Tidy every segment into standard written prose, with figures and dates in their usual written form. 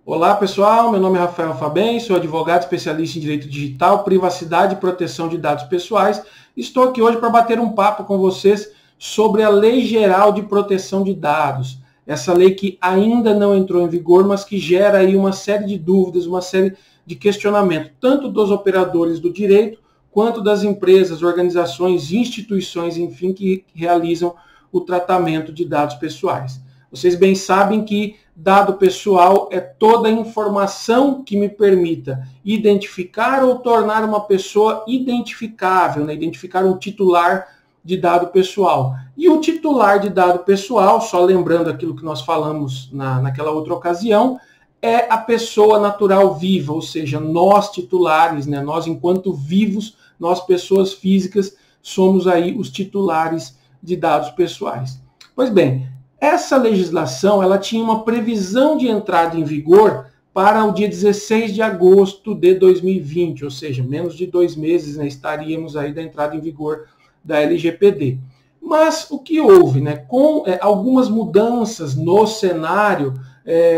Olá pessoal, meu nome é Rafael Fabem, sou advogado especialista em Direito Digital, Privacidade e Proteção de Dados Pessoais. Estou aqui hoje para bater um papo com vocês sobre a Lei Geral de Proteção de Dados. Essa lei que ainda não entrou em vigor, mas que gera aí uma série de dúvidas, uma série de questionamentos, tanto dos operadores do direito, quanto das empresas, organizações, instituições, enfim, que realizam o tratamento de dados pessoais. Vocês bem sabem que dado pessoal é toda a informação que me permita identificar ou tornar uma pessoa identificável, né? Identificar um titular de dado pessoal. E o titular de dado pessoal, só lembrando aquilo que nós falamos naquela outra ocasião, é a pessoa natural viva, ou seja, nós titulares, né? Nós enquanto vivos, nós pessoas físicas, somos aí os titulares de dados pessoais. Pois bem, essa legislação ela tinha uma previsão de entrada em vigor para o dia 16 de agosto de 2020, ou seja, menos de 2 meses, né, estaríamos aí da entrada em vigor da LGPD. Mas o que houve? Né, com algumas mudanças no cenário,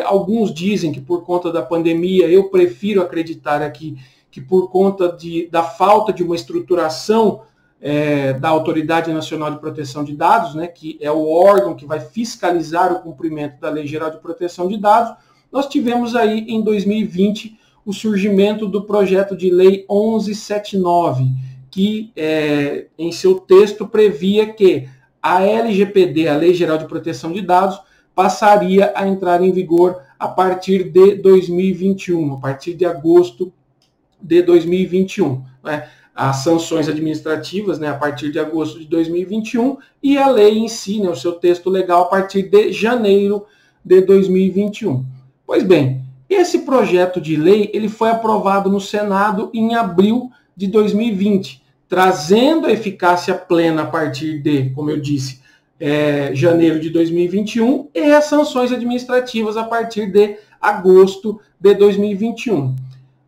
alguns dizem que por conta da pandemia, eu prefiro acreditar aqui que por conta da falta de uma estruturação da Autoridade Nacional de Proteção de Dados, né, que é o órgão que vai fiscalizar o cumprimento da Lei Geral de Proteção de Dados, nós tivemos aí em 2020 o surgimento do projeto de lei 1179, que em seu texto previa que a LGPD, a Lei Geral de Proteção de Dados, passaria a entrar em vigor a partir de 2021, a partir de agosto de 2021, né? As sanções administrativas, né, a partir de agosto de 2021 e a lei em si, né, o seu texto legal, a partir de janeiro de 2021. Pois bem, esse projeto de lei ele foi aprovado no Senado em abril de 2020, trazendo a eficácia plena a partir de, como eu disse, janeiro de 2021 e as sanções administrativas a partir de agosto de 2021.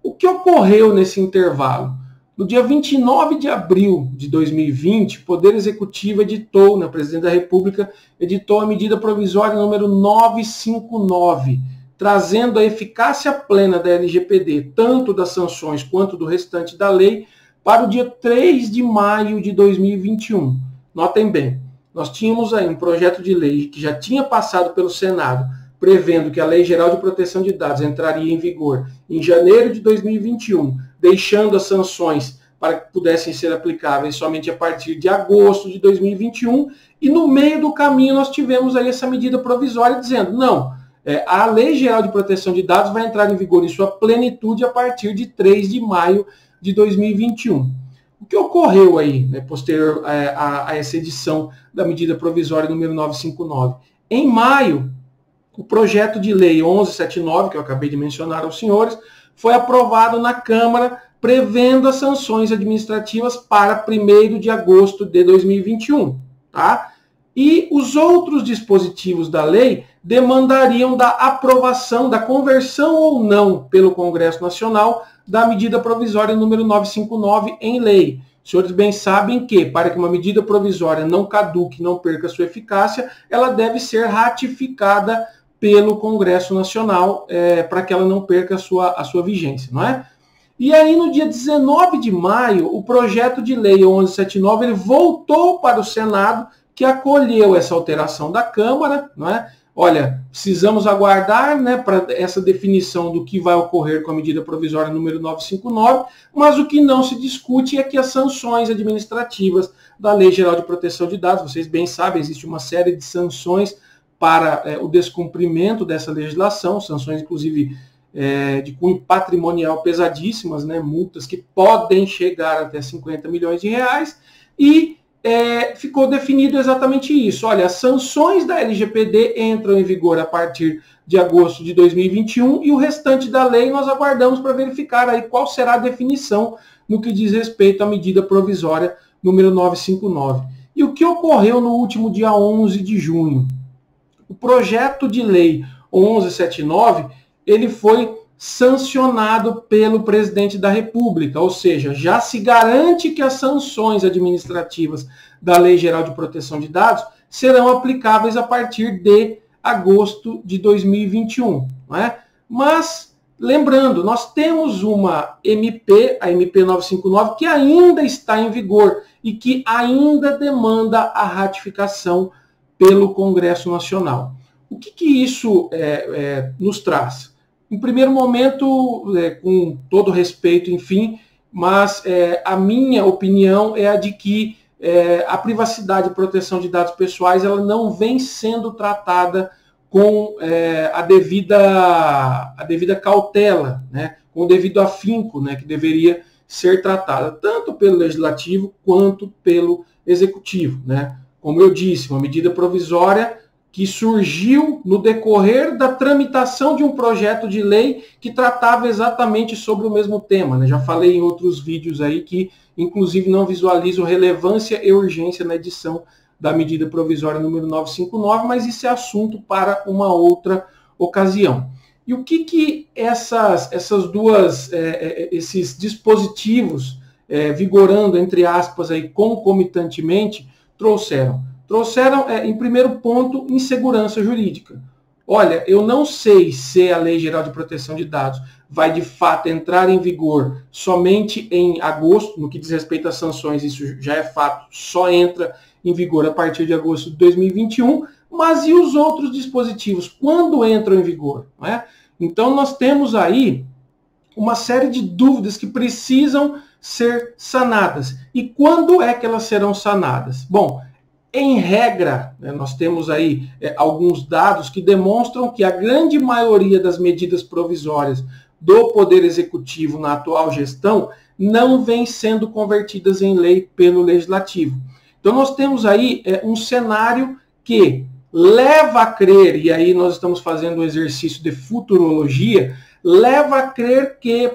O que ocorreu nesse intervalo? No dia 29 de abril de 2020, o Poder Executivo editou, né, o Presidente da República editou a medida provisória número 959, trazendo a eficácia plena da LGPD, tanto das sanções quanto do restante da lei, para o dia 3 de maio de 2021. Notem bem, nós tínhamos aí um projeto de lei que já tinha passado pelo Senado, prevendo que a Lei Geral de Proteção de Dados entraria em vigor em janeiro de 2021, deixando as sanções para que pudessem ser aplicáveis somente a partir de agosto de 2021, e no meio do caminho nós tivemos aí essa medida provisória dizendo, não, a Lei Geral de Proteção de Dados vai entrar em vigor em sua plenitude a partir de 3 de maio de 2021. O que ocorreu aí, né, posterior a essa edição da medida provisória número 959? Em maio, o projeto de lei 1179, que eu acabei de mencionar aos senhores, foi aprovado na Câmara, prevendo as sanções administrativas para 1º de agosto de 2021. Tá? E os outros dispositivos da lei demandariam da aprovação, da conversão ou não pelo Congresso Nacional da medida provisória número 959 em lei. Os senhores bem sabem que, para que uma medida provisória não caduque, não perca sua eficácia, ela deve ser ratificada pelo Congresso Nacional, para que ela não perca a sua vigência, não é? E aí, no dia 19 de maio, o projeto de lei 1179 ele voltou para o Senado, que acolheu essa alteração da Câmara, não é? Olha, precisamos aguardar, né, para essa definição do que vai ocorrer com a medida provisória número 959, mas o que não se discute é que as sanções administrativas da Lei Geral de Proteção de Dados, vocês bem sabem, existe uma série de sanções para o descumprimento dessa legislação, sanções inclusive de cunho patrimonial pesadíssimas, né, multas que podem chegar até 50 milhões de reais, e ficou definido exatamente isso. Olha, as sanções da LGPD entram em vigor a partir de agosto de 2021 e o restante da lei nós aguardamos para verificar aí qual será a definição no que diz respeito à medida provisória número 959. E o que ocorreu no último dia 11 de junho? O projeto de lei 1179, ele foi sancionado pelo Presidente da República, ou seja, já se garante que as sanções administrativas da Lei Geral de Proteção de Dados serão aplicáveis a partir de agosto de 2021. Não é? Mas, lembrando, nós temos uma MP, a MP 959, que ainda está em vigor e que ainda demanda a ratificação pelo Congresso Nacional. O que isso nos traz? Em primeiro momento, com todo respeito, enfim, mas a minha opinião é a de que a privacidade e proteção de dados pessoais ela não vem sendo tratada com a devida cautela, né, com o devido afinco, né, que deveria ser tratada tanto pelo Legislativo quanto pelo Executivo, né? Como eu disse, uma medida provisória que surgiu no decorrer da tramitação de um projeto de lei que tratava exatamente sobre o mesmo tema, né? Já falei em outros vídeos aí que, inclusive, não visualizo relevância e urgência na edição da medida provisória número 959, mas isso é assunto para uma outra ocasião. E o que esses dispositivos vigorando, entre aspas, aí, concomitantemente, trouxeram? Trouxeram, em primeiro ponto, insegurança jurídica. Olha, eu não sei se a Lei Geral de Proteção de Dados vai, de fato, entrar em vigor somente em agosto, no que diz respeito às sanções, isso já é fato, só entra em vigor a partir de agosto de 2021, mas e os outros dispositivos, quando entram em vigor? Não é? Então, nós temos aí uma série de dúvidas que precisam ser sanadas. E quando é que elas serão sanadas? Bom, em regra, né, nós temos aí alguns dados que demonstram que a grande maioria das medidas provisórias do Poder Executivo na atual gestão não vem sendo convertidas em lei pelo Legislativo. Então nós temos aí um cenário que leva a crer, e aí nós estamos fazendo um exercício de futurologia, leva a crer que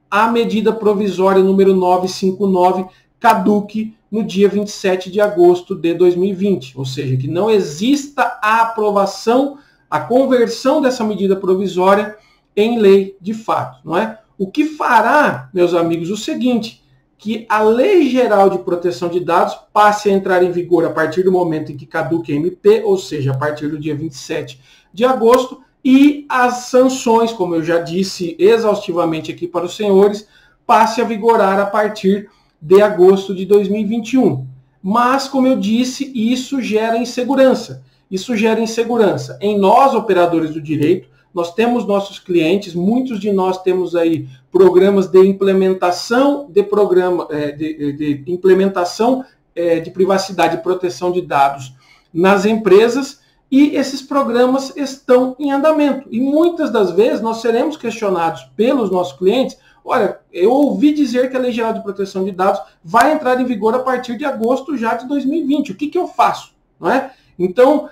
a medida provisória número 959 caduque no dia 27 de agosto de 2020, ou seja, que não exista a aprovação, a conversão dessa medida provisória em lei de fato, não é? O que fará, meus amigos, o seguinte, que a Lei Geral de Proteção de Dados passe a entrar em vigor a partir do momento em que caduque a MP, ou seja, a partir do dia 27 de agosto, e as sanções, como eu já disse exaustivamente aqui para os senhores, passe a vigorar a partir de agosto de 2021. Mas, como eu disse, isso gera insegurança. Isso gera insegurança em nós, operadores do direito. Nós temos nossos clientes, muitos de nós temos aí programas de implementação de de privacidade e proteção de dados nas empresas, e esses programas estão em andamento. E muitas das vezes nós seremos questionados pelos nossos clientes: olha, eu ouvi dizer que a Lei Geral de Proteção de Dados vai entrar em vigor a partir de agosto já de 2020. O que eu faço? Não é? Então,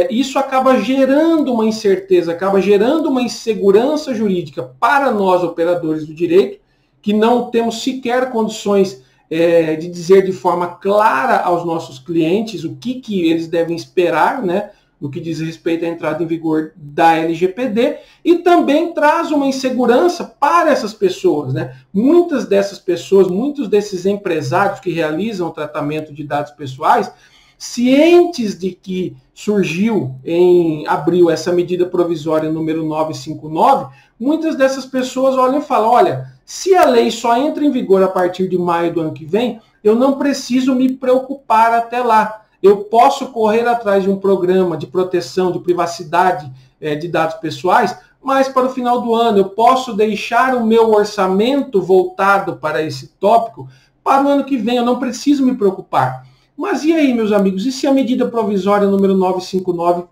isso acaba gerando uma incerteza, acaba gerando uma insegurança jurídica para nós, operadores do direito, que não temos sequer condições de dizer de forma clara aos nossos clientes o que eles devem esperar, né, no que diz respeito à entrada em vigor da LGPD, e também traz uma insegurança para essas pessoas, né? Muitas dessas pessoas, muitos desses empresários que realizam o tratamento de dados pessoais, cientes de que surgiu em abril essa medida provisória número 959, muitas dessas pessoas olham e falam: olha, se a lei só entra em vigor a partir de maio do ano que vem, eu não preciso me preocupar até lá. Eu posso correr atrás de um programa de proteção, de privacidade de dados pessoais, mas para o final do ano eu posso deixar o meu orçamento voltado para esse tópico para o ano que vem, eu não preciso me preocupar. Mas e aí, meus amigos, e se a medida provisória número 959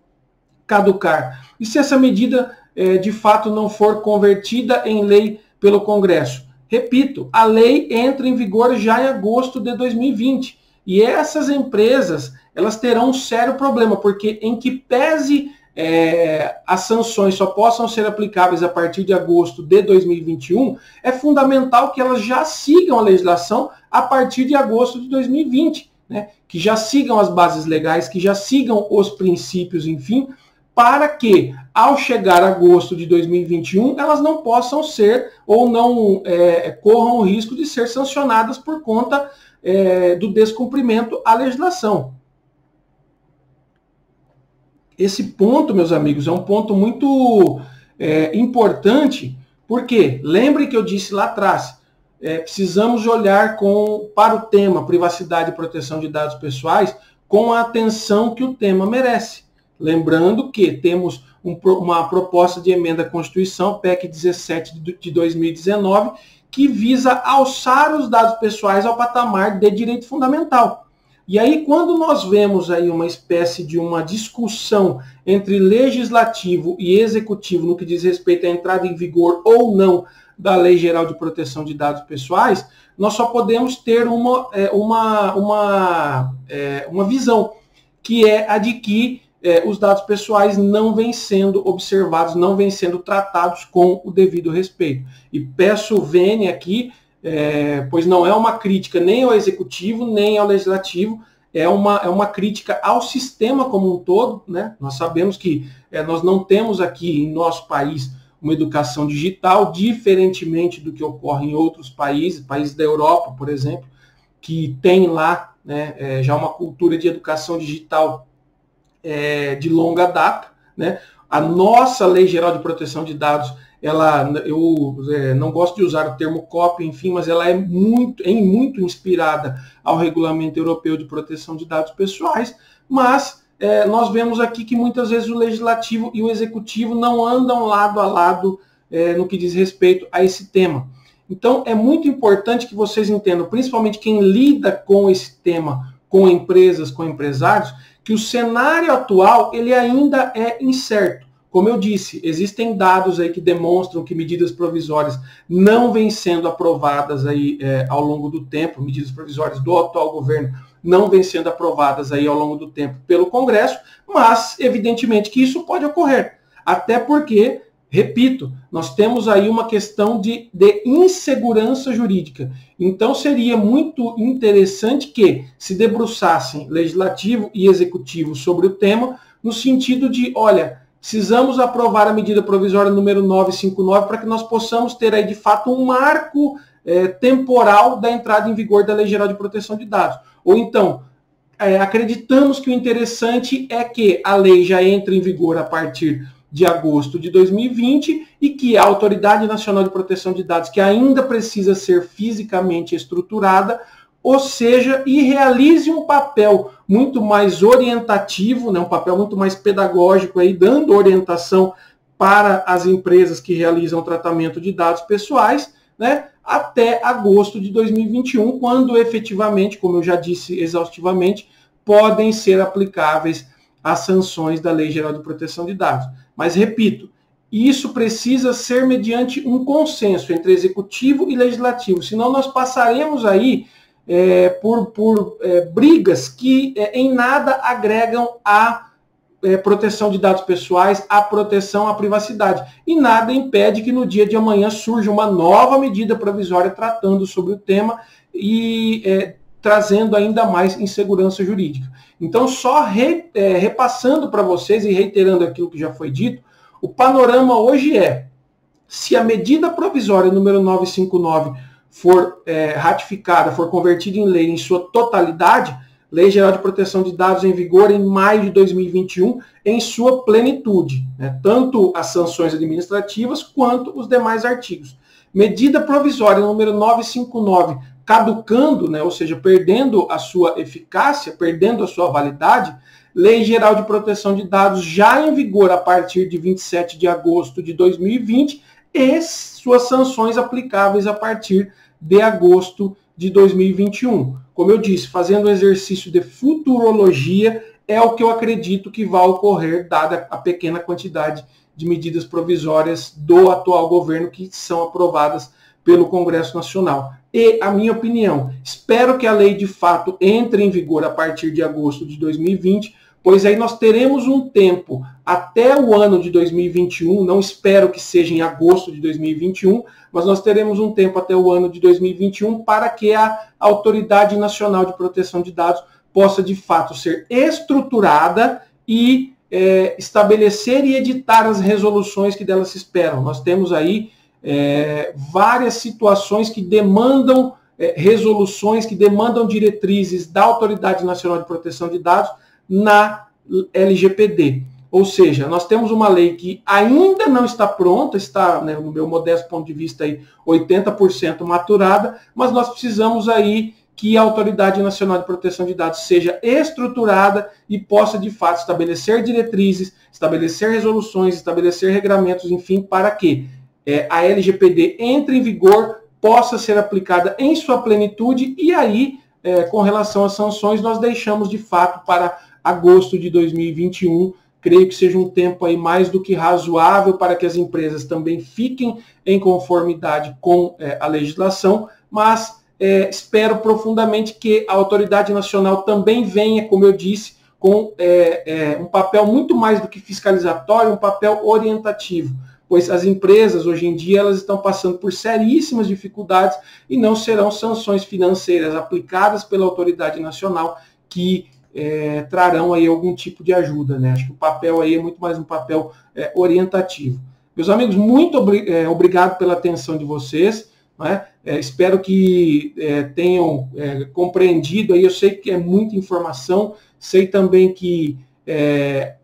caducar? E se essa medida, de fato, não for convertida em lei pelo Congresso? Repito, a lei entra em vigor já em agosto de 2020. E essas empresas, elas terão um sério problema, porque em que pese as sanções só possam ser aplicáveis a partir de agosto de 2021, é fundamental que elas já sigam a legislação a partir de agosto de 2020. Né, que já sigam as bases legais, que já sigam os princípios, enfim, para que, ao chegar a agosto de 2021, elas não possam ser ou não corram o risco de ser sancionadas por conta do descumprimento à legislação. Esse ponto, meus amigos, é um ponto muito importante, porque lembre que eu disse lá atrás, precisamos olhar para o tema privacidade e proteção de dados pessoais com a atenção que o tema merece. Lembrando que temos uma proposta de emenda à Constituição, PEC 17 de 2019, que visa alçar os dados pessoais ao patamar de direito fundamental. E aí, quando nós vemos aí uma espécie de uma discussão entre legislativo e executivo no que diz respeito à entrada em vigor ou não da Lei Geral de Proteção de Dados Pessoais, nós só podemos ter uma visão, que é a de que os dados pessoais não vêm sendo observados, não vêm sendo tratados com o devido respeito. E peço vênia aqui, pois não é uma crítica nem ao executivo, nem ao legislativo, é uma crítica ao sistema como um todo, né? Nós sabemos que nós não temos aqui em nosso país uma educação digital, diferentemente do que ocorre em outros países da Europa, por exemplo, que tem lá, né, já uma cultura de educação digital de longa data, né? A nossa Lei Geral de Proteção de Dados, eu não gosto de usar o termo cópia, enfim, mas ela é muito inspirada ao Regulamento Europeu de Proteção de Dados Pessoais, mas nós vemos aqui que muitas vezes o Legislativo e o Executivo não andam lado a lado no que diz respeito a esse tema. Então, é muito importante que vocês entendam, principalmente quem lida com esse tema, com empresas, com empresários, que o cenário atual ele ainda é incerto. Como eu disse, existem dados aí que demonstram que medidas provisórias não vêm sendo aprovadas aí, ao longo do tempo, medidas provisórias do atual governo não vêm sendo aprovadas aí ao longo do tempo pelo Congresso, mas evidentemente que isso pode ocorrer. Até porque, repito, nós temos aí uma questão de insegurança jurídica. Então seria muito interessante que se debruçassem legislativo e executivo sobre o tema, no sentido de, olha, precisamos aprovar a medida provisória número 959 para que nós possamos ter aí de fato um marco temporal da entrada em vigor da Lei Geral de Proteção de Dados. Ou então, acreditamos que o interessante é que a lei já entre em vigor a partir de agosto de 2020 e que a Autoridade Nacional de Proteção de Dados, que ainda precisa ser fisicamente estruturada, ou seja, e realize um papel muito mais orientativo, né, um papel muito mais pedagógico, aí, dando orientação para as empresas que realizam o tratamento de dados pessoais, né, até agosto de 2021, quando efetivamente, como eu já disse exaustivamente, podem ser aplicáveis as sanções da Lei Geral de Proteção de Dados. Mas, repito, isso precisa ser mediante um consenso entre executivo e legislativo, senão nós passaremos aí por brigas que em nada agregam à proteção de dados pessoais, à proteção à privacidade. E nada impede que no dia de amanhã surja uma nova medida provisória tratando sobre o tema e trazendo ainda mais insegurança jurídica. Então, só repassando para vocês e reiterando aquilo que já foi dito, o panorama hoje se a medida provisória número 959 for ratificada, for convertida em lei em sua totalidade, Lei Geral de Proteção de Dados em vigor em maio de 2021, em sua plenitude, né? Tanto as sanções administrativas quanto os demais artigos. Medida provisória número 959 caducando, né, ou seja, perdendo a sua eficácia, perdendo a sua validade, Lei Geral de Proteção de Dados já em vigor a partir de 27 de agosto de 2020 e suas sanções aplicáveis a partir de agosto de 2021. Como eu disse, fazendo um exercício de futurologia, é o que eu acredito que vai ocorrer, dada a pequena quantidade de medidas provisórias do atual governo que são aprovadas pelo Congresso Nacional. E, a minha opinião, espero que a lei de fato entre em vigor a partir de agosto de 2020, pois aí nós teremos um tempo até o ano de 2021, não espero que seja em agosto de 2021, mas nós teremos um tempo até o ano de 2021 para que a Autoridade Nacional de Proteção de Dados possa de fato ser estruturada e estabelecer e editar as resoluções que dela se esperam. Nós temos aí várias situações que demandam resoluções, que demandam diretrizes da Autoridade Nacional de Proteção de Dados na LGPD. Ou seja, nós temos uma lei que ainda não está pronta, está, né, no meu modesto ponto de vista, aí, 80% maturada, mas nós precisamos aí que a Autoridade Nacional de Proteção de Dados seja estruturada e possa, de fato, estabelecer diretrizes, estabelecer resoluções, estabelecer regramentos, enfim, para que a LGPD entre em vigor, possa ser aplicada em sua plenitude e aí, com relação às sanções, nós deixamos, de fato, para agosto de 2021, creio que seja um tempo aí mais do que razoável para que as empresas também fiquem em conformidade com a legislação, mas espero profundamente que a autoridade nacional também venha, como eu disse, com um papel muito mais do que fiscalizatório, um papel orientativo, pois as empresas hoje em dia elas estão passando por seríssimas dificuldades e não serão sanções financeiras aplicadas pela autoridade nacional que trarão aí algum tipo de ajuda, né? Acho que o papel aí é muito mais um papel orientativo. Meus amigos, muito obrigado pela atenção de vocês, né? Espero que tenham compreendido aí. Eu sei que é muita informação, sei também que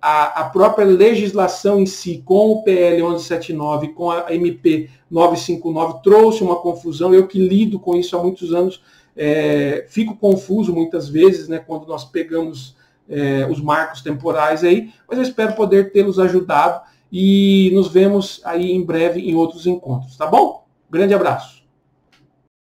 a própria legislação em si, com o PL 1179, com a MP 959, trouxe uma confusão. Eu que lido com isso há muitos anos, fico confuso muitas vezes, né, quando nós pegamos os marcos temporais aí, mas eu espero poder tê-los ajudado e nos vemos aí em breve em outros encontros, tá bom? Grande abraço.